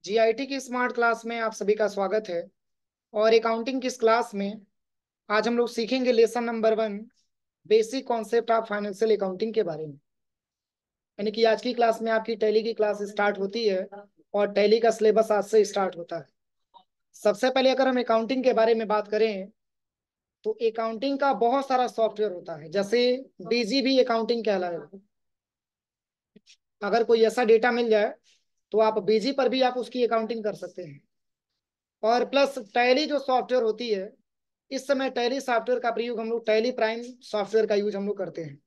GIT की smart class में आप सभी का स्वागत है। और अकाउंटिंग की इस क्लास में आज हम लोग सीखेंगे lesson number 1, basic concept of financial accounting के बारे में। यानी कि आज की क्लास में आपकी टैली की क्लास स्टार्ट होती है और टैली का सिलेबस आज से स्टार्ट होता है। सबसे पहले अगर हम अकाउंटिंग के बारे में बात करें तो अकाउंटिंग का बहुत सारा सॉफ्टवेयर होता है, जैसे बीजी भी अकाउंटिंग कहलाएगा। अगर कोई ऐसा डेटा मिल जाए तो आप बीजी पर भी आप उसकी अकाउंटिंग कर सकते हैं। और प्लस टैली जो सॉफ्टवेयर होती है, इस समय टैली सॉफ्टवेयर का प्रयोग हम लोग टैली प्राइम सॉफ्टवेयर का यूज हम लोग करते हैं।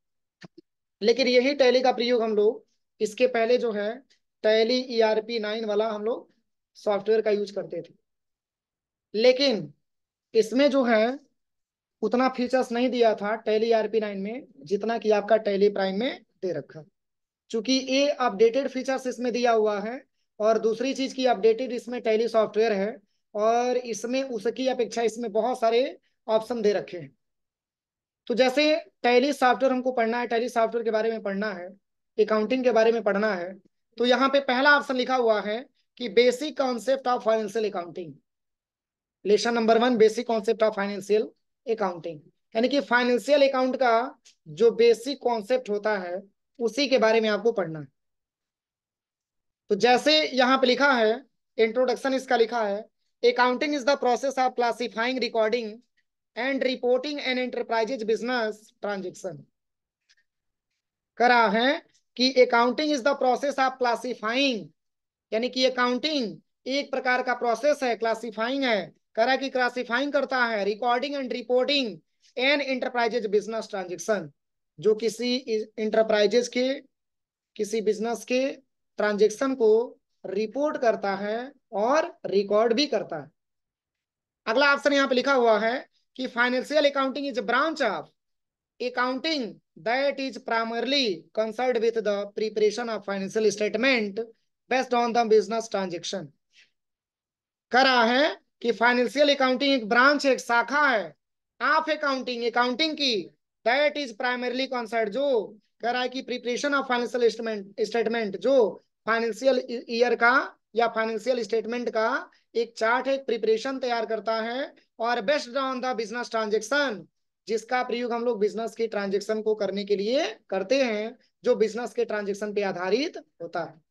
लेकिन यही टैली का प्रयोग हम लोग इसके पहले जो है टैली ERP 9 वाला हम लोग सॉफ्टवेयर का यूज करते थे। लेकिन इसमें जो है उतना फीचर्स नहीं दिया था टैली ERP 9 में जितना कि आपका टैली प्राइम में दे रखा। चूंकि ये अपडेटेड फीचर्स इसमें दिया हुआ है और दूसरी चीज की अपडेटेड इसमें टैली सॉफ्टवेयर है और इसमें उसकी अपेक्षा इसमें बहुत सारे ऑप्शन दे रखे हैं। तो जैसे टैली सॉफ्टवेयर हमको पढ़ना है, टैली सॉफ्टवेयर के बारे में पढ़ना है, अकाउंटिंग के बारे में पढ़ना है, तो यहाँ पे पहला ऑप्शन लिखा हुआ है कि basic concept of financial accounting. Lesson number 1, basic concept of financial accounting. यानी कि फाइनेंशियल अकाउंट का जो बेसिक कॉन्सेप्ट होता है उसी के बारे में आपको पढ़ना है। तो जैसे यहाँ पे लिखा है, इंट्रोडक्शन इसका लिखा है, accounting is the process of classifying, recording and reporting an enterprises business transaction. करा है कि accounting is the process of classifying, यानी कि अकाउंटिंग एक प्रकार का प्रोसेस है, क्लासिफाइंग है। करा कि क्लासिफाइंग करता है, recording and reporting an enterprises business transaction, जो किसी इंटरप्राइजेज के, किसी बिजनेस के ट्रांजेक्शन को रिपोर्ट करता है और रिकॉर्ड भी करता है। अगला ऑप्शन यहाँ पे लिखा हुआ है कि financial accounting is branch of accounting that is primarily concerned with the preparation of financial statement based on the business transaction। करा है कि फाइनेंशियल अकाउंटिंग एक ब्रांच है, एक शाखा है ऑफ अकाउंटिंग, अकाउंटिंग की, दैट इज प्राइमरली कंसर्न, जो कह रहा है कि प्रिपरेशन ऑफ फाइनेंशियल स्टेटमेंट, जो फाइनेंशियल ईयर का या फाइनेंशियल स्टेटमेंट का एक चार्ट है, प्रिपरेशन तैयार करता है और based on the business transaction, जिसका प्रयोग हम लोग बिजनेस के ट्रांजेक्शन को करने के लिए करते हैं, जो बिजनेस के ट्रांजेक्शन पे आधारित होता है।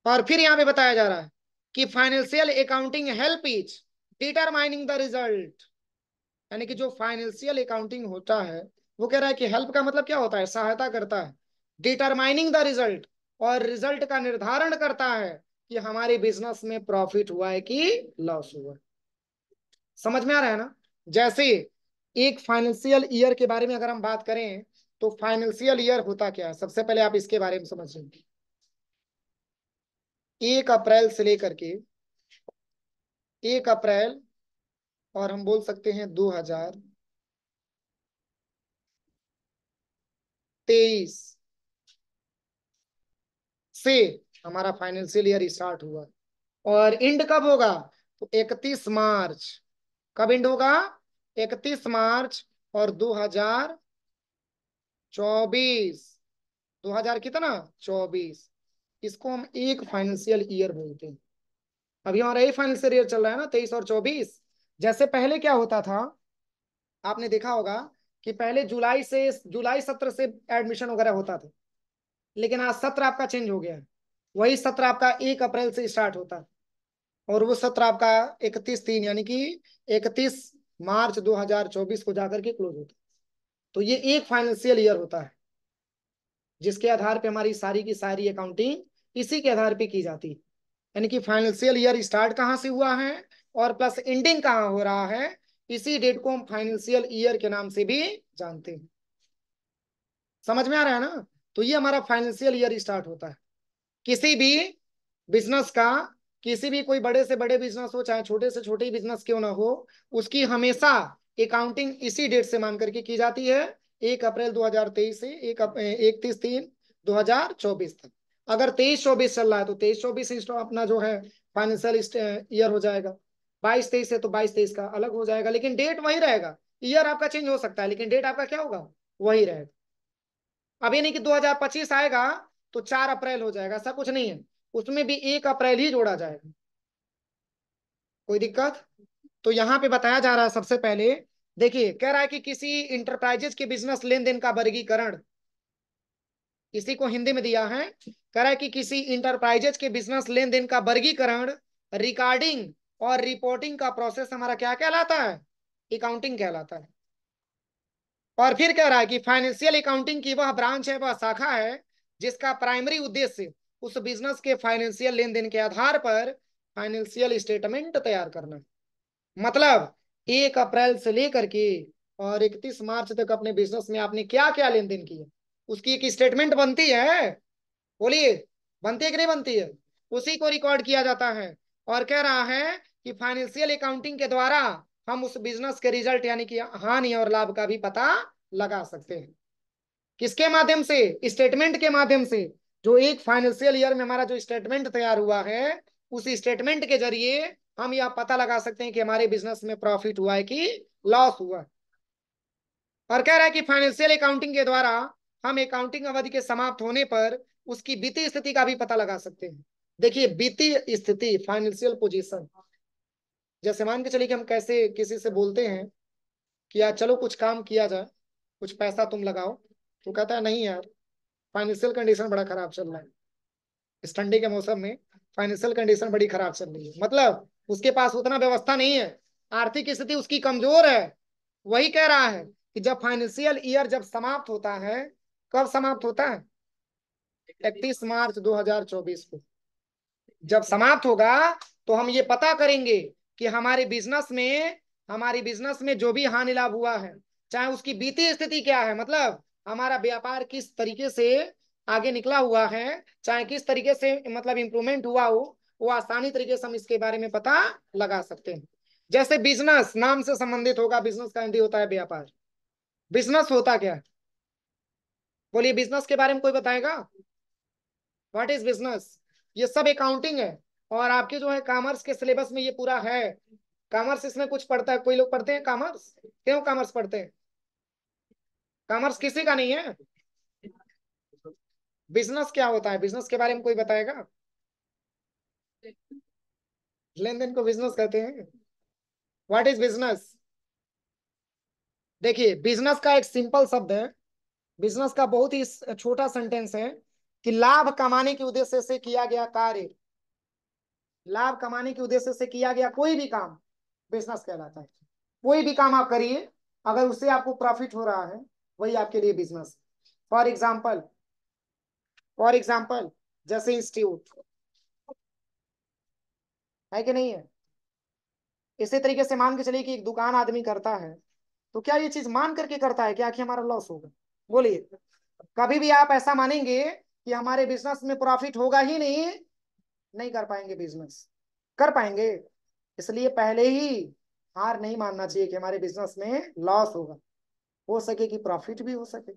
और फिर यहाँ पे बताया जा रहा है कि financial accounting help is determining the result. यानी कि जो फाइनेंशियल अकाउंटिंग होता है वो कह रहा है कि हेल्प का मतलब क्या होता है, सहायता करता है, डिटरमाइनिंग द रिजल्ट, और रिजल्ट का निर्धारण करता है कि हमारे बिजनेस में प्रॉफिट हुआ है कि लॉस हुआ है। समझ में आ रहा है ना। जैसे एक फाइनेंशियल ईयर के बारे में अगर हम बात करें तो फाइनेंशियल ईयर होता क्या है, सबसे पहले आप इसके बारे में समझ लेंगे। 1 अप्रैल से लेकर के 1 अप्रैल, और हम बोल सकते हैं 2023 से हमारा फाइनेंशियल ईयर स्टार्ट हुआ और एंड कब होगा, तो 31 मार्च। कब एंड होगा, 31 मार्च। और 2024, 2000 कितना, 24, इसको हम एक फाइनेंशियल ईयर बोलते हैं। अभी हमारा यही फाइनेंशियल ईयर चल रहा है ना, 23 और 24। जैसे पहले क्या होता था, आपने देखा होगा कि पहले जुलाई सत्र से एडमिशन वगैरह होता था, लेकिन आज सत्र आपका चेंज हो गया है। वही सत्र आपका 1 अप्रैल से स्टार्ट होता है और वो सत्र आपका 31/3 यानी कि 31 मार्च 2024 को जाकर के क्लोज होता है। तो ये एक फाइनेंशियल ईयर होता है जिसके आधार पे हमारी सारी की सारी अकाउंटिंग इसी के आधार पे की जाती है। यानी कि फाइनेंशियल ईयर स्टार्ट कहाँ से हुआ है और प्लस एंडिंग कहाँ हो रहा है, इसी डेट को हम फाइनेंशियल ईयर के नाम से भी जानते हैं। समझ में आ रहा है ना। तो ये हमारा फाइनेंशियल ईयर स्टार्ट होता है किसी भी बिजनेस का, किसी भी कोई बड़े से बड़े बिजनेस हो चाहे छोटे से छोटे बिजनेस क्यों ना हो, उसकी हमेशा अकाउंटिंग इसी डेट से मान करके की जाती है, 1 अप्रैल 2023 से 31/3/2024 तक। अगर 23-24 चल रहा है तो 23-24 अपना जो है फाइनेंशियल ईयर हो जाएगा। 22-23 है तो 22-23 का अलग हो जाएगा, लेकिन डेट वही रहेगा। ईयर आपका चेंज हो सकता है लेकिन डेट आपका क्या होगा, वही रहेगा। अब ये नहीं कि 2025 आएगा तो 4 अप्रैल हो जाएगा, ऐसा कुछ नहीं है। उसमें भी 1 अप्रैल ही जोड़ा जाएगा। कोई दिक्कत? तो यहाँ पे बताया जा रहा है सबसे पहले, देखिए कह रहा है कि किसी इंटरप्राइजेज के बिजनेस लेन देन का वर्गीकरण, इसी को हिंदी में दिया है, कह रहा है कि किसी इंटरप्राइजेज के बिजनेस लेन देन का वर्गीकरण, रिकॉर्डिंग और रिपोर्टिंग का प्रोसेस हमारा क्या कहलाता है? अकाउंटिंग कहलाता है। और फिर कह रहा है कि फाइनेंशियल अकाउंटिंग की वह ब्रांच है, वह शाखा है, जिसका प्राइमरी उद्देश्य उस बिजनेस के फाइनेंशियल लेन देन के आधार पर फाइनेंशियल स्टेटमेंट तैयार करना है। मतलब 1 अप्रैल से लेकर के और 31 मार्च तक अपने बिजनेस में आपने क्या क्या लेन देन किया, उसकी एक स्टेटमेंट बनती है। बोलिए, बनती है कि नहीं बनती है? उसी को रिकॉर्ड किया जाता है। और कह रहा है कि फाइनेंशियल अकाउंटिंग के द्वारा हम उस बिजनेस के रिजल्ट यानी कि हानि और लाभ का भी पता लगा सकते हैं। किसके माध्यम से? स्टेटमेंट के माध्यम से। जो एक फाइनेंशियल ईयर में हमारा जो स्टेटमेंट तैयार हुआ है, उस स्टेटमेंट के जरिए हम यह पता लगा सकते हैं कि हमारे बिजनेस में प्रॉफिट हुआ है कि लॉस हुआ है। और कह रहा है कि फाइनेंशियल अकाउंटिंग के द्वारा हम अकाउंटिंग अवधि के समाप्त होने पर उसकी वित्तीय स्थिति का भी पता लगा सकते हैं। देखिए वित्तीय स्थिति, फाइनेंशियल पोजीशन, जैसे मान के चलिए कि हम कैसे किसी से बोलते हैं कि यार चलो कुछ काम किया जाए, कुछ पैसा तुम लगाओ, तो कहता है नहीं यार, फाइनेंशियल कंडीशन बड़ा खराब चल रहा है, इस ठंडी के मौसम में फाइनेंशियल कंडीशन बड़ी खराब चल रही है, मतलब उसके पास उतना व्यवस्था नहीं है, आर्थिक स्थिति उसकी कमजोर है। वही कह रहा है कि जब फाइनेंशियल ईयर जब समाप्त होता है, कब समाप्त होता है? 31 मार्च 2024 को जब समाप्त होगा, तो हम ये पता करेंगे कि हमारी बिजनेस में जो भी हानि लाभ हुआ है, चाहे उसकी वित्तीय स्थिति क्या है, मतलब हमारा व्यापार किस तरीके से आगे निकला हुआ है, चाहे किस तरीके से मतलब इंप्रूवमेंट हुआ हो, वो आसानी तरीके से हम इसके बारे में पता लगा सकते हैं। जैसे बिजनेस नाम से संबंधित होगा, बिजनेस का हिंदी होता है व्यापार। बिजनेस होता क्या है? बोलिए, बिजनेस के बारे में कोई बताएगा? What is business? ये सब अकाउंटिंग है। और आपके जो है कॉमर्स के सिलेबस में ये पूरा है। कॉमर्स इसमें कुछ पढ़ता है, कोई लोग पढ़ते हैं कॉमर्स? क्यों कॉमर्स पढ़ते हैं? कॉमर्स किसी का नहीं है। बिजनेस क्या होता है, बिजनेस के बारे में कोई बताएगा? लेन देन को बिजनेस कहते हैं। What is business? देखिए बिजनेस का एक सिंपल शब्द है, बिजनेस का बहुत ही छोटा सेंटेंस है कि लाभ कमाने के उद्देश्य से किया गया कार्य, लाभ कमाने के उद्देश्य से किया गया कोई भी काम बिजनेस कहलाता है। कोई भी काम आप करिए, अगर उससे आपको प्रॉफिट हो रहा है, वही आपके लिए बिजनेस। फॉर एग्जाम्पल, जैसे इंस्टीट्यूट है कि नहीं है, इसी तरीके से मान के चलिए कि एक दुकान आदमी करता है, तो क्या ये चीज मान करके करता है क्या कि हमारा लॉस होगा? बोलिए, कभी भी आप ऐसा मानेंगे कि हमारे बिजनेस में प्रॉफिट होगा ही नहीं, नहीं कर पाएंगे बिजनेस। कर पाएंगे? इसलिए पहले ही हार नहीं मानना चाहिए कि हमारे बिजनेस में लॉस होगा। हो सके कि प्रॉफिट भी हो सके,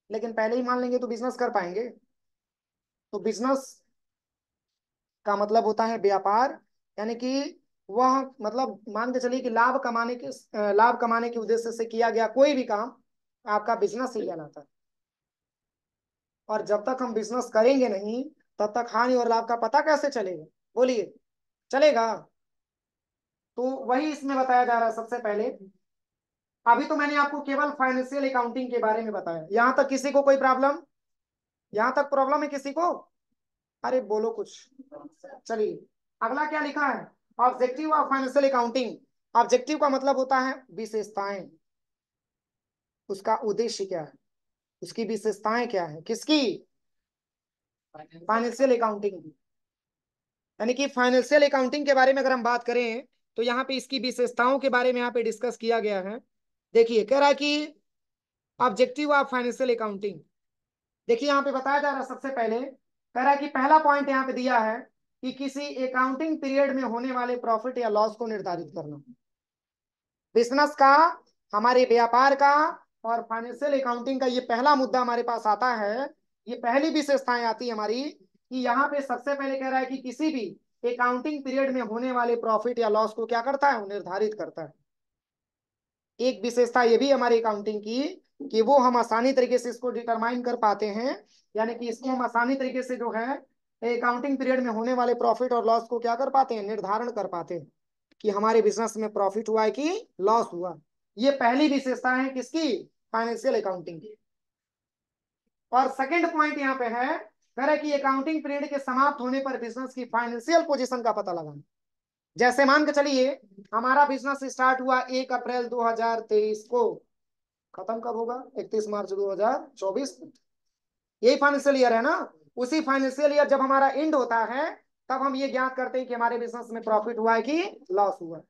लेकिन पहले ही मान लेंगे तो बिजनेस कर पाएंगे? तो बिजनेस का मतलब होता है व्यापार, यानी कि वह मतलब मान के चलिए कि लाभ कमाने के उद्देश्य से किया गया कोई भी काम आपका बिजनेस ही कहलाता है। और जब तक हम बिजनेस करेंगे नहीं, तब तक हानि और लाभ का पता कैसे चलेगा? बोलिए, चलेगा? तो वही इसमें बताया जा रहा है सबसे पहले। अभी तो मैंने आपको केवल फाइनेंशियल अकाउंटिंग के बारे में बताया, यहां तक किसी को कोई प्रॉब्लम? यहां तक प्रॉब्लम है किसी को? अरे बोलो कुछ। चलिए, अगला क्या लिखा है? Objective of financial accounting. Objective का मतलब होता है विशेषताएं, उसका उद्देश्य क्या है, उसकी विशेषताएं क्या है, किसकी? फाइनेंशियल अकाउंटिंग की। यानी कि फाइनेंशियल अकाउंटिंग के बारे में अगर हम बात करें, तो यहाँ पे इसकी विशेषताओं के बारे में यहाँ पे डिस्कस किया गया है। देखिए कह रहा है कि ऑब्जेक्टिव ऑफ फाइनेंशियल अकाउंटिंग, देखिए यहाँ पे बताया जा रहा है सबसे पहले, कह रहा है कि पहला पॉइंट यहाँ पे दिया है कि किसी अकाउंटिंग पीरियड में होने वाले प्रॉफिट या लॉस को निर्धारित करना। बिजनेस का, हमारे व्यापार का और फाइनेंशियल अकाउंटिंग का ये पहला मुद्दा हमारे पास आता है। ये पहली विशेषताएं आती है हमारी कि यहाँ पे सबसे पहले कह रहा है कि किसी भी अकाउंटिंग पीरियड में होने वाले प्रॉफिट या लॉस को क्या करता है? वो निर्धारित करता है। एक विशेषता ये भी हमारी अकाउंटिंग की कि वो हम आसानी तरीके से इसको डिटरमाइन कर पाते हैं, यानी कि इसको हम आसानी तरीके से जो है अकाउंटिंग पीरियड में होने वाले प्रॉफिट और लॉस को क्या कर पाते हैं, निर्धारण कर पाते हैं कि हमारे बिजनेस में प्रॉफिट हुआ है कि लॉस हुआ। ये पहली विशेषता है किसकी, फाइनेंशियल अकाउंटिंग की। और सेकंड पॉइंट यहाँ पे है, कह रहे कि अकाउंटिंग पीरियड के समाप्त होने पर बिजनेस की फाइनेंशियल पोजीशन का पता लगाना। जैसे मान के चलिए हमारा बिजनेस स्टार्ट हुआ 1 अप्रैल 2023 को, खत्म कब होगा, 31 मार्च 2024, यही फाइनेंशियल ईयर है ना। उसी फाइनेंशियल ईयर जब हमारा एंड होता है तब हम ये ज्ञात करते हैं कि हमारे बिजनेस में प्रॉफिट हुआ है कि लॉस हुआ है।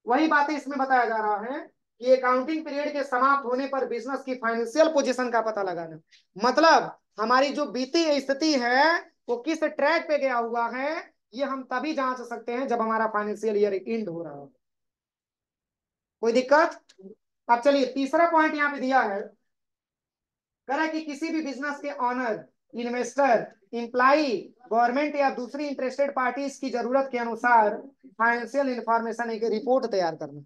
वही बातें इसमें बताया जा रहा है कि अकाउंटिंग पीरियड के समाप्त होने पर बिजनेस की फाइनेंशियल पोजीशन का पता लगाना। मतलब हमारी जो बीती स्थिति है वो किस ट्रैक पे गया हुआ है, ये हम तभी जांच सकते हैं जब हमारा फाइनेंशियल ईयर एंड हो रहा हो। कोई दिक्कत। अब चलिए तीसरा पॉइंट यहाँ पे दिया है, कह रहा है कि किसी भी बिजनेस के ऑनर, इन्वेस्टर, इंप्लाई, गवर्नमेंट या दूसरी इंटरेस्टेड पार्टीज की जरूरत के अनुसार फाइनेंशियल इंफॉर्मेशन एक रिपोर्ट तैयार करना।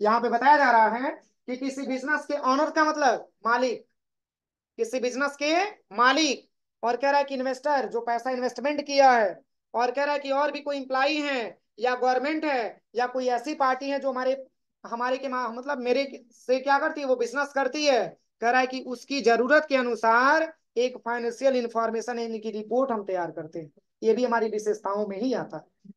यहाँ पे बताया जा रहा है कि किसी बिजनेस के ऑनर का मतलब मालिक, किसी बिजनेस के मालिक, और कह रहा है कि इन्वेस्टर जो पैसा इन्वेस्टमेंट किया है, और कह रहा है कि और भी कोई इंप्लाई है या गवर्नमेंट है या कोई ऐसी पार्टी है जो हमारे हमारे के मतलब मेरे से क्या करती है, वो बिजनेस करती है। कह रहा है कि उसकी जरूरत के अनुसार एक फाइनेंशियल इंफॉर्मेशन यानी कि रिपोर्ट हम तैयार करते हैं। ये भी हमारी विशेषताओं में ही आता है,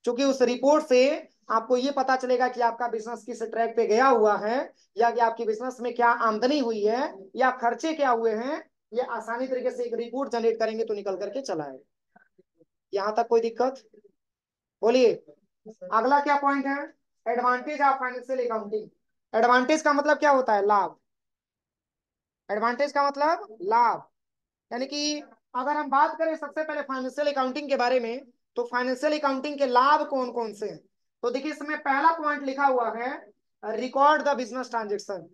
क्योंकि उस रिपोर्ट से आपको ये पता चलेगा कि आपका बिजनेस किस ट्रैक पे गया हुआ है, या कि आपकी बिजनेस में क्या आमदनी हुई है या खर्चे क्या हुए हैं। ये आसानी तरीके से एक रिपोर्ट जनरेट करेंगे तो निकल करके चला है। यहाँ तक कोई दिक्कत, बोलिए। अगला क्या पॉइंट है, advantage of financial accounting. Advantage का मतलब क्या होता है, लाभ। एडवांटेज का मतलब लाभ, यानी कि अगर हम बात करें सबसे पहले फाइनेंशियल अकाउंटिंग के बारे में, तो फाइनेंशियल अकाउंटिंग के लाभ कौन कौन से हैं। तो देखिए इसमें पहला पॉइंट लिखा हुआ है, रिकॉर्ड द बिजनेस ट्रांजेक्शन।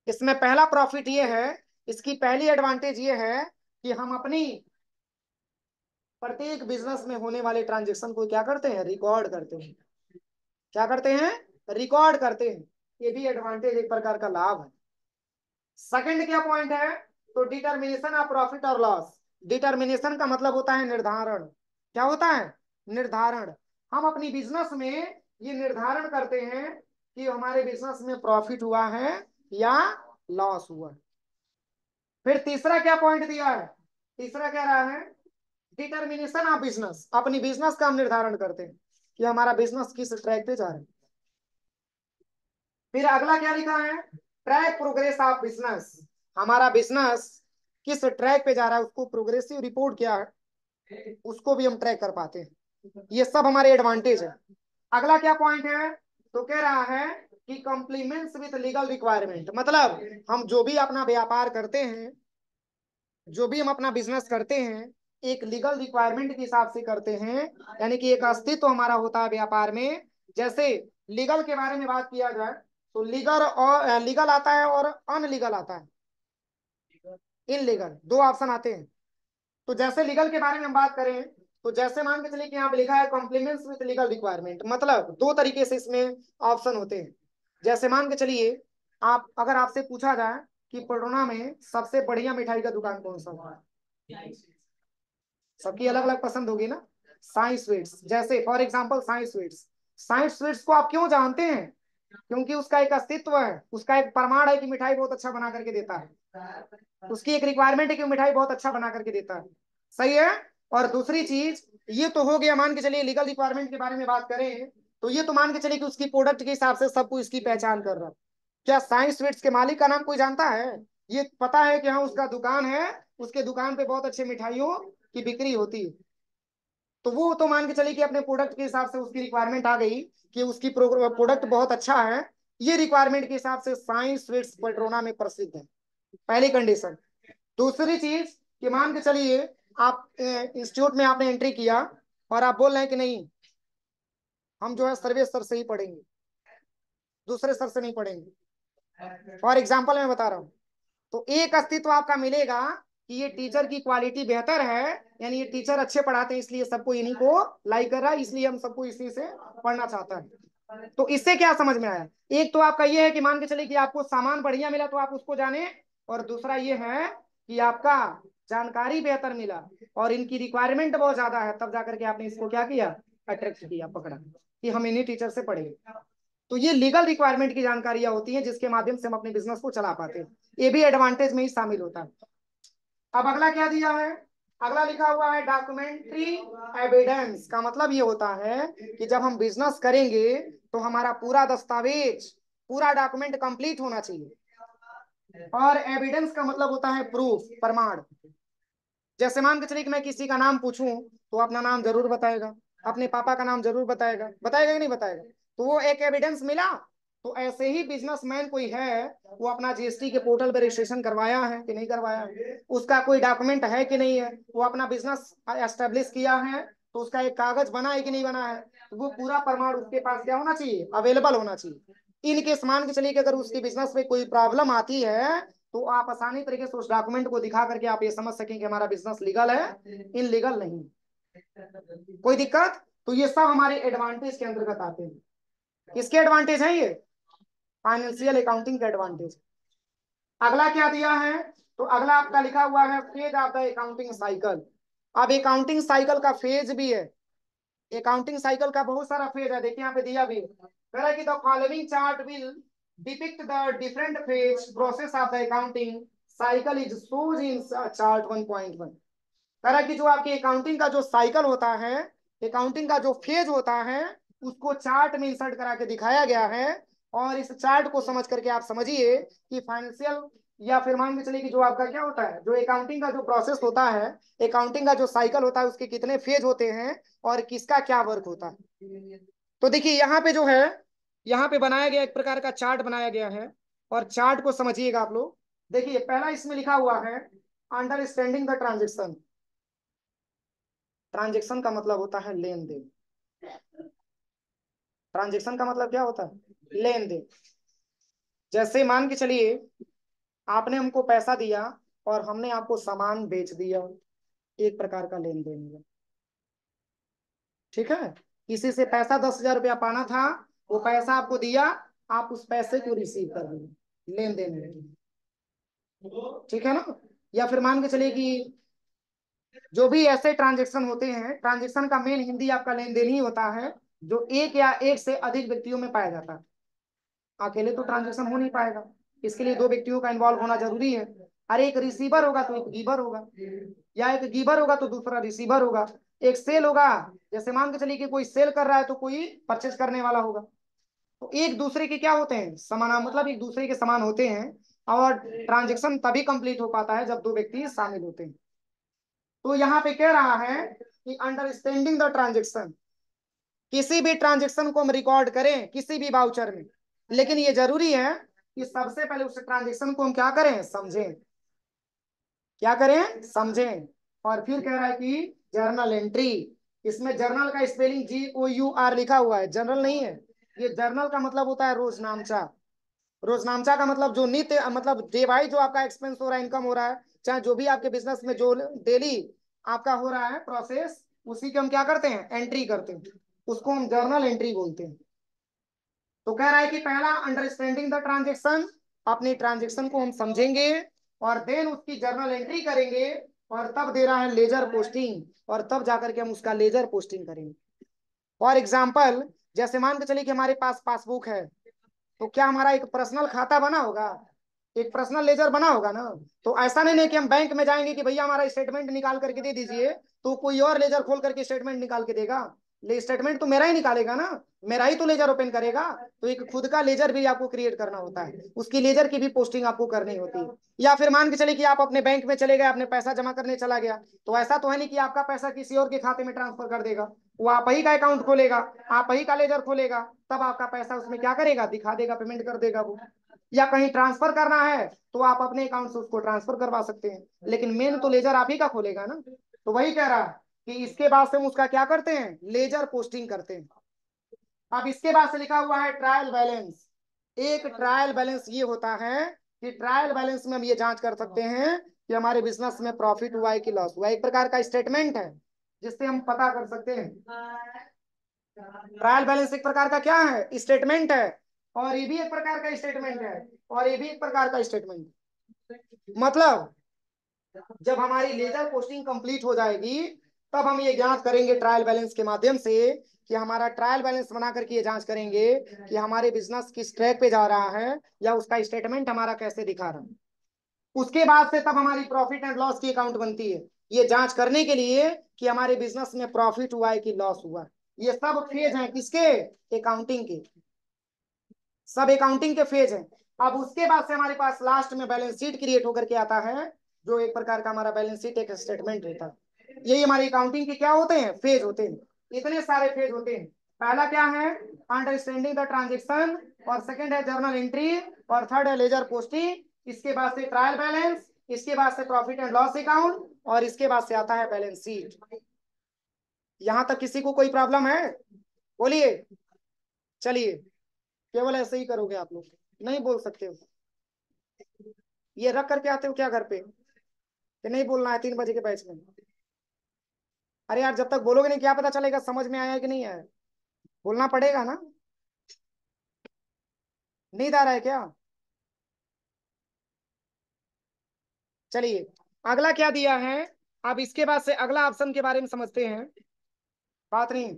इसमें पहला प्रॉफिट ये है, इसकी पहली एडवांटेज ये है कि हम अपनी प्रत्येक बिजनेस में होने वाले ट्रांजेक्शन को क्या करते हैं, रिकॉर्ड करते हैं। क्या करते हैं, रिकॉर्ड करते हैं। ये भी एडवांटेज, एक प्रकार का लाभ है। सेकंड क्या पॉइंट है, तो डिटर्मिनेशन ऑफ प्रॉफिट और लॉस। डिटर्मिनेशन का मतलब होता है निर्धारण। क्या होता है, निर्धारण। हम अपनी बिजनेस में ये निर्धारण करते हैं कि हमारे बिजनेस में प्रॉफिट हुआ है या लॉस हुआ है। फिर तीसरा क्या पॉइंट दिया है, तीसरा कह रहा है डिटर्मिनेशन ऑफ बिजनेस। अपनी बिजनेस का हम निर्धारण करते हैं कि हमारा बिजनेस किस ट्रैक पे जा रहा है। फिर अगला क्या लिखा है, ट्रैक प्रोग्रेस ऑफ बिजनेस। हमारा बिजनेस किस ट्रैक पे जा रहा है उसको प्रोग्रेसिव रिपोर्ट क्या है उसको भी हम ट्रैक कर पाते हैं। ये सब हमारे एडवांटेज है। अगला क्या पॉइंट है, तो कह रहा है कि कॉम्प्लीमेंट्स विद लीगल रिक्वायरमेंट। मतलब हम जो भी अपना व्यापार करते हैं, जो भी हम अपना बिजनेस करते हैं, एक लीगल रिक्वायरमेंट के हिसाब से करते हैं। यानी कि एक अस्तित्व हमारा होता है व्यापार में। जैसे लीगल के बारे में बात किया जाए तो लीगल और लीगल आता है और अनलीगल आता है, इनलीगल, दो ऑप्शन आते हैं। तो जैसे लीगल के बारे में हम बात करें तो जैसे मान के चलिए कि यहाँ पे लिखा है कॉम्प्लीमेंट्स विद लीगल रिक्वायरमेंट, मतलब दो तरीके से इसमें ऑप्शन होते हैं। जैसे मान के चलिए आप, अगर आपसे पूछा जाए कि पटना में सबसे बढ़िया मिठाई का दुकान कौन सा है, सबकी अलग अलग पसंद होगी ना। साई स्वीट्स, जैसे for example Sai sweets. Sai sweets को आप क्यों जानते हैं, क्योंकि उसका एक अस्तित्व है, उसका एक प्रमाण है कि मिठाई बहुत अच्छा बना करके देता है। उसकी एक रिक्वायरमेंट है कि मिठाई बहुत अच्छा बना करके देता है। सही है। और दूसरी चीज, ये तो हो गया मान के चलिए लीगल रिक्वायरमेंट के बारे में बात करें तो ये तो मान के चलिए कि उसकी प्रोडक्ट के हिसाब से सबको इसकी पहचान कर रहा है। क्या साई स्वीट्स के मालिक का नाम कोई जानता है, ये पता है कि हाँ उसका दुकान है, उसके दुकान पे बहुत अच्छे मिठाइयों की बिक्री होती है। तो वो तो मान के चलिए कि अपने प्रोडक्ट के हिसाब से उसकी रिक्वायरमेंट आ गई कि उसकी प्रोडक्ट बहुत अच्छा है। ये रिक्वायरमेंट के हिसाब से साई स्वीट्स पेट्रोना में प्रसिद्ध है, पहली कंडीशन। दूसरी चीज कि मान के चलिए आप इंस्टीट्यूट में आपने एंट्री किया और आप बोल रहे हैं कि नहीं हम जो है सर्वे स्तर से ही पढ़ेंगे, दूसरे स्तर से नहीं पढ़ेंगे। फॉर एग्जाम्पल मैं बता रहा हूँ, तो एक अस्तित्व आपका मिलेगा कि ये टीचर की क्वालिटी बेहतर है, यानी ये टीचर अच्छे पढ़ाते हैं इसलिए सबको इन्हीं को लाइक कर रहा है, इसलिए हम सबको इसी से पढ़ना चाहता है। तो इससे क्या समझ में आया, एक तो आपका ये है कि मान के चलिए कि आपको सामान बढ़िया मिला तो आप उसको जाने, और दूसरा ये है कि आपका जानकारी बेहतर मिला और इनकी रिक्वायरमेंट बहुत ज्यादा है, तब जाकर के आपने इसको क्या किया, अट्रैक्ट किया, पकड़ा कि हम इन्हीं टीचर से पढ़ेंगे। तो ये लीगल रिक्वायरमेंट की जानकारियां होती हैं जिसके माध्यम से हम अपने बिजनेस को चला पाते हैं, ये भी एडवांटेज में ही शामिल होता है। अब अगला क्या दिया है, अगला लिखा हुआ है डॉक्यूमेंट्री एविडेंस। का मतलब ये होता है कि जब हम बिजनेस करेंगे तो हमारा पूरा दस्तावेज, पूरा डॉक्यूमेंट कंप्लीट होना चाहिए। और एविडेंस का मतलब होता है प्रूफ, प्रमाण। जैसे मान के चलिए कि मैं किसी का नाम पूछूं तो अपना नाम जरूर बताएगा, अपने पापा का नाम जरूर बताएगा, बताएगा कि नहीं बताएगा, तो वो एक एविडेंस मिला। तो ऐसे ही बिजनेसमैन कोई है, वो अपना जीएसटी के पोर्टल पर रजिस्ट्रेशन करवाया है कि नहीं करवाया है, उसका कोई डॉक्यूमेंट है कि नहीं है, वो अपना बिजनेस एस्टेब्लिश किया है तो उसका एक कागज बना है कि नहीं बना है, तो वो पूरा प्रमाण उसके पास क्या होना चाहिए, अवेलेबल होना चाहिए। इनकेस मान के चलिए कि अगर उसकी बिजनेस में कोई प्रॉब्लम आती है तो आप आसानी तरीके से उस डॉक्यूमेंट को दिखा करके आप ये समझ सकें कि हमारा बिजनेस लीगल है, इनलीगल नहीं, कोई दिक्कत। तो ये सब हमारे एडवांटेज के अंतर्गत आते हैं। किसके एडवांटेज है ये, फाइनेंशियल अकाउंटिंग के एडवांटेज। अगला क्या दिया है, तो अगला आपका लिखा हुआ है phase of the accounting cycle. अब अकाउंटिंग साइकिल का फेज भी है, अकाउंटिंग साइकिल का बहुत सारा फेज है, देखिए यहाँ पे दिया भी है, कह रहा है कि the following chart will depict the different phase process of the accounting cycle is shows in chart 1.1। कह रहा है कि जो आपकी अकाउंटिंग का जो साइकिल होता है, अकाउंटिंग का जो फेज होता है, उसको चार्ट में इंसर्ट करा के दिखाया गया है। और इस चार्ट को समझ करके आप समझिए कि फाइनेंशियल, या फिर मान के चलिए कि जो आपका क्या होता है, जो अकाउंटिंग का जो प्रोसेस होता है, अकाउंटिंग का जो साइकिल होता है, उसके कितने फेज होते हैं और किसका क्या वर्क होता है। तो देखिए यहाँ पे जो है, यहाँ पे बनाया गया एक प्रकार का चार्ट बनाया गया है, और चार्ट को समझिएगा आप लोग। देखिए पहला इसमें लिखा हुआ है अंडरस्टैंडिंग द ट्रांजेक्शन। ट्रांजेक्शन का मतलब होता है लेन देन। ट्रांजेक्शन का मतलब क्या होता है, लेन देन। जैसे मान के चलिए आपने हमको पैसा दिया और हमने आपको सामान बेच दिया, एक प्रकार का लेन देन हुआ, ठीक है। किसी से पैसा 10,000 रुपया पाना था, वो पैसा आपको दिया, आप उस पैसे को रिसीव कर लिए, लेन देन है, ठीक है ना। या फिर मान के चलिए कि जो भी ऐसे ट्रांजेक्शन होते हैं, ट्रांजेक्शन का मेन हिंदी आपका लेन देन ही होता है, जो एक या एक से अधिक व्यक्तियों में पाया जाता है। अकेले तो ट्रांजेक्शन हो नहीं पाएगा, इसके लिए दो व्यक्तियों का इन्वॉल्व होना जरूरी है। अरे एक रिसीवर होगा तो एक गिवर होगा, या एक गिवर होगा तो दूसरा रिसीवर होगा। एक सेल होगा, जैसे मान के चलिए कि कोई सेल कर रहा है तो कोई परचेज करने वाला होगा। तो एक दूसरे के क्या होते हैं, समान, मतलब एक दूसरे के समान होते हैं। और ट्रांजेक्शन तभी कंप्लीट हो पाता है जब दो व्यक्ति शामिल होते हैं। तो यहाँ पे कह रहा है कि अंडरस्टैंडिंग द ट्रांजेक्शन, किसी भी ट्रांजेक्शन को हम रिकॉर्ड करें किसी भी वाउचर में, लेकिन ये जरूरी है कि सबसे पहले उस ट्रांजेक्शन को हम क्या करें, समझें, क्या करें, समझें। और फिर कह रहा है कि जर्नल एंट्री, इसमें जर्नल का स्पेलिंग JOUR लिखा हुआ है, जनरल नहीं है। ये जर्नल का मतलब होता है रोजनामचा। रोजनामचा का मतलब जो नित्य, मतलब डे बाई जो आपका एक्सपेंस हो रहा है, इनकम हो रहा है, चाहे जो भी आपके बिजनेस में जो डेली आपका हो रहा है प्रोसेस, उसी के हम क्या करते हैं, एंट्री करते हैं, उसको हम जर्नल एंट्री बोलते हैं। तो कह रहा है कि पहला अंडरस्टैंडिंग द ट्रांजेक्शन, अपनी ट्रांजेक्शन को हम समझेंगे और देन उसकी जर्नल एंट्री करेंगे, और तब दे रहा है लेजर पोस्टिंग, और तब जाकर के हम उसका लेजर पोस्टिंग करेंगे। फॉर एग्जाम्पल, जैसे मान के चलिए कि हमारे पास पासबुक है, तो क्या हमारा एक पर्सनल खाता बना होगा, एक पर्सनल लेजर बना होगा ना। तो ऐसा नहीं है कि हम बैंक में जाएंगे कि भैया हमारा स्टेटमेंट निकाल करके दे दीजिए, तो कोई और लेजर खोल करके स्टेटमेंट निकाल के देगा, ले स्टेटमेंट तो मेरा ही निकालेगा ना, मेरा ही तो लेजर ओपन करेगा। तो एक खुद का लेजर भी आपको क्रिएट करना होता है, उसकी लेजर की भी पोस्टिंग आपको करनी होती है। या फिर मान के चले कि आप अपने बैंक में चले गए, आपने पैसा जमा करने चला गया, तो ऐसा तो है नहीं कि आपका पैसा किसी और के खाते में ट्रांसफर कर देगा, वो आप ही का अकाउंट खोलेगा, आप ही का लेजर खोलेगा, तब आपका पैसा उसमें क्या करेगा, दिखा देगा, पेमेंट कर देगा वो। या कहीं ट्रांसफर करना है तो आप अपने अकाउंट से उसको ट्रांसफर करवा सकते हैं, लेकिन मेन तो लेजर आप ही का खोलेगा ना। तो वही कह रहा है कि इसके बाद से हम उसका क्या करते हैं, लेजर पोस्टिंग करते हैं। अब इसके बाद से लिखा हुआ है ट्रायल बैलेंस। एक ट्रायल बैलेंस ये होता है कि ट्रायल बैलेंस में हम ये जांच कर सकते हैं कि हमारे बिजनेस में प्रॉफिट हुआ है कि लॉस हुआ है, एक प्रकार का स्टेटमेंट है जिससे हम पता कर सकते हैं। ट्रायल बैलेंस एक प्रकार का क्या है, स्टेटमेंट है, और ये भी एक प्रकार का स्टेटमेंट है, और ये भी एक प्रकार का स्टेटमेंट। मतलब जब हमारी लेजर पोस्टिंग कंप्लीट हो जाएगी तब हम ये जांच करेंगे ट्रायल बैलेंस के माध्यम से कि हमारा ट्रायल बैलेंस बना करके ये जांच करेंगे कि हमारे बिजनेस किस ट्रैक पे जा रहा है या उसका स्टेटमेंट हमारा कैसे दिखा रहा है। उसके बाद से तब हमारी प्रॉफिट एंड लॉस की अकाउंट बनती है, ये जांच करने के लिए कि हमारे बिजनेस में प्रॉफिट हुआ है कि लॉस हुआ है। ये सब फेज हैं किसके? अकाउंटिंग के। सब अकाउंटिंग के फेज हैं। अब उसके बाद से हमारे पास लास्ट में बैलेंस शीट क्रिएट होकर के आता है, जो एक प्रकार का हमारा बैलेंस शीट एक स्टेटमेंट होता है। यही हमारी अकाउंटिंग के क्या होते हैं? फेज होते हैं। इतने सारे फेज होते हैं। पहला क्या है? अंडरस्टैंडिंग द ट्रांजेक्शन, और सेकंड है जर्नल एंट्री, और थर्ड है लेजर पोस्टिंग। इसके बाद से ट्रायल बैलेंस, इसके बाद से प्रॉफिट एंड लॉस अकाउंट, और इसके बाद से आता है बैलेंस शीट। यहां तक किसी को कोई प्रॉब्लम है? बोलिए। चलिए, केवल ऐसे ही करोगे आप लोग, नहीं बोल सकते हो? ये रख करके आते हो क्या घर पे कि नहीं बोलना है 3 बजे के बैच में? अरे यार, जब तक बोलोगे नहीं क्या पता चलेगा समझ में आया कि नहीं आया? बोलना पड़ेगा ना। नींद आ रहा है क्या? चलिए, अगला क्या दिया है। अब इसके बाद से अगला ऑप्शन के बारे में समझते हैं। बात नहीं,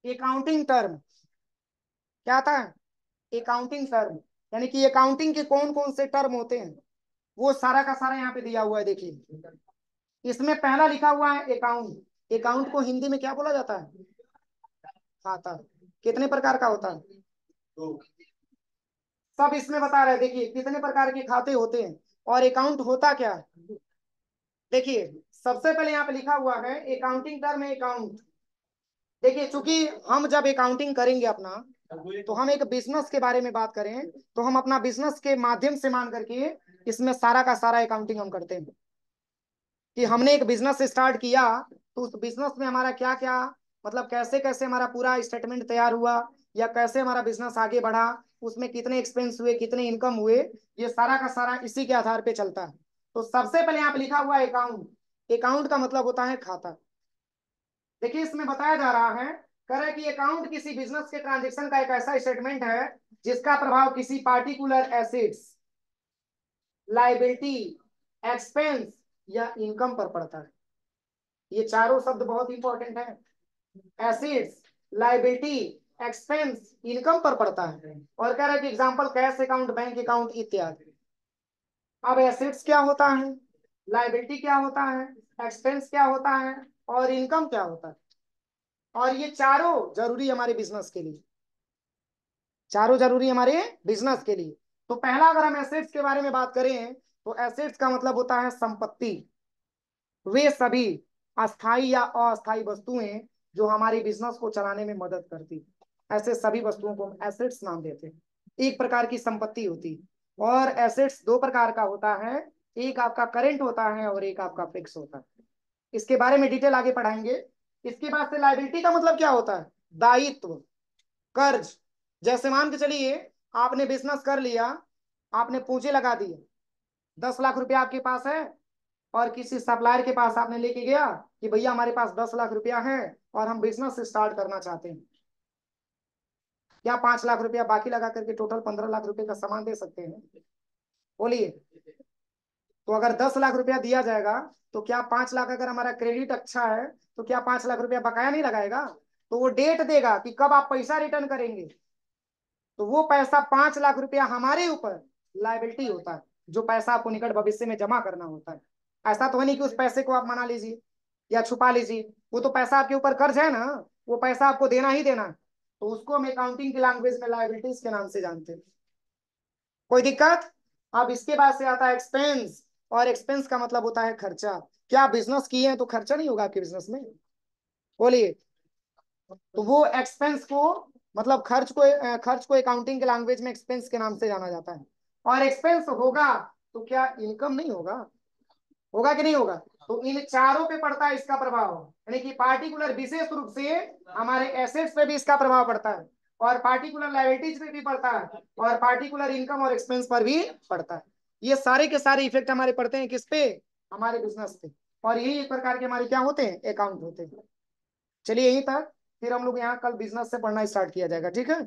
अकाउंटिंग टर्म क्या आता है? अकाउंटिंग टर्म, यानी कि अकाउंटिंग के कौन कौन से टर्म होते हैं, वो सारा का सारा यहाँ पे दिया हुआ है। देखिए, इसमें पहला लिखा हुआ है अकाउंट। अकाउंट को हिंदी में क्या बोला जाता है? खाता। कितने प्रकार का होता है? सब इसमें बता रहे हैं। देखिए कितने प्रकार के खाते होते हैं और अकाउंट होता क्या है। देखिए, सबसे पहले यहाँ पे लिखा हुआ है अकाउंटिंग टर्म है अकाउंट। देखिए, चूंकि हम जब अकाउंटिंग करेंगे अपना, तो हम एक बिजनेस के बारे में बात करें तो हम अपना बिजनेस के माध्यम से मान करके इसमें सारा का सारा अकाउंटिंग हम करते हैं। कि हमने एक बिजनेस स्टार्ट किया तो उस बिजनेस में हमारा क्या क्या, मतलब कैसे कैसे हमारा पूरा स्टेटमेंट तैयार हुआ, या कैसे हमारा बिजनेस आगे बढ़ा, उसमें कितने एक्सपेंस हुए, कितने इनकम हुए, ये सारा का सारा इसी के आधार पे चलता है। तो सबसे पहले यहाँ पे लिखा हुआ है अकाउंट। अकाउंट का मतलब होता है खाता। देखिए, इसमें बताया जा रहा है, कह रहा है कि अकाउंट किसी बिजनेस के ट्रांजेक्शन का एक ऐसा स्टेटमेंट है जिसका प्रभाव किसी पार्टिकुलर एसेट्स, लाइबिलिटी, एक्सपेंस या इनकम पर पड़ता है। ये चारों शब्द बहुत इंपॉर्टेंट है। एसेट्स, लाइबिलिटी, एक्सपेंस, इनकम पर पड़ता है। और कह रहा है कि example cash account, bank account इत्यादि। अब एसेट्स क्या होता है, लाइबिलिटी क्या होता है, एक्सपेंस क्या होता है, और इनकम क्या होता है। और ये चारों जरूरी हमारे बिजनेस के लिए, चारों जरूरी हमारे बिजनेस के लिए। तो पहला अगर हम एसेट्स के बारे में बात करें तो एसेट्स का मतलब होता है संपत्ति। वे सभी अस्थाई या अस्थाई वस्तुएं जो हमारी बिजनेस को चलाने में मदद करती, ऐसे सभी वस्तुओं को हम एसेट्स नाम देते हैं। एक प्रकार की संपत्ति होती। और एसेट्स दो प्रकार का होता है, एक आपका करेंट होता है और एक आपका फिक्स होता है। इसके बारे में डिटेल आगे पढ़ाएंगे। इसके बाद से लाइबिलिटी का मतलब क्या होता है? दायित्व, कर्ज। जैसे मान के चलिए, आपने बिजनेस कर लिया, आपने पूंजी लगा दी, 10 लाख रुपया आपके पास है, और किसी सप्लायर के पास आपने लेके गया कि भैया हमारे पास 10 लाख रुपया है और हम बिजनेस स्टार्ट करना चाहते हैं। क्या 5 लाख रुपया बाकी लगा करके टोटल 15 लाख रुपए का सामान दे सकते हैं? बोलिए। तो अगर 10 लाख रुपया दिया जाएगा तो क्या 5 लाख, अगर हमारा क्रेडिट अच्छा है तो क्या 5 लाख रुपया बकाया नहीं लगाएगा? तो वो डेट देगा कि कब आप पैसा रिटर्न करेंगे। तो वो पैसा 5 लाख रुपया हमारे ऊपर लाइबिलिटी होता है, जो पैसा आपको निकट भविष्य में जमा करना होता है। ऐसा तो है नहीं कि उस पैसे को आप मना लीजिए या छुपा लीजिए, वो तो पैसा आपके ऊपर कर्ज है ना, वो पैसा आपको देना ही देना है। तो उसको हम अकाउंटिंग की लैंग्वेज में लाइबिलिटीज के नाम से जानते हैं। कोई दिक्कत? अब इसके बाद से आता है एक्सपेंस। और एक्सपेंस का मतलब होता है खर्चा। क्या बिजनेस किए हैं तो खर्चा नहीं होगा आपके बिजनेस में? बोलिए। तो वो एक्सपेंस को, मतलब खर्च को अकाउंटिंग के लैंग्वेज में एक्सपेंस के नाम से जाना जाता है। और एक्सपेंस होगा तो क्या इनकम नहीं होगा? होगा कि नहीं होगा? तो इन चारों पे पड़ता है इसका प्रभाव, यानी कि पार्टिकुलर विशेष रूप से हमारे एसेट्स पे भी इसका प्रभाव पड़ता है, और पार्टिकुलर लायबिलिटीज पे भी पड़ता है, और पार्टिकुलर इनकम और एक्सपेंस पर भी पड़ता है। ये सारे के सारे इफेक्ट हमारे पड़ते हैं किस पे? हमारे बिजनेस पे। और यही एक प्रकार के हमारे क्या होते हैं? अकाउंट होते हैं। चलिए यहीं तक, फिर हम लोग यहाँ कल बिजनेस से पढ़ना स्टार्ट किया जाएगा, ठीक है।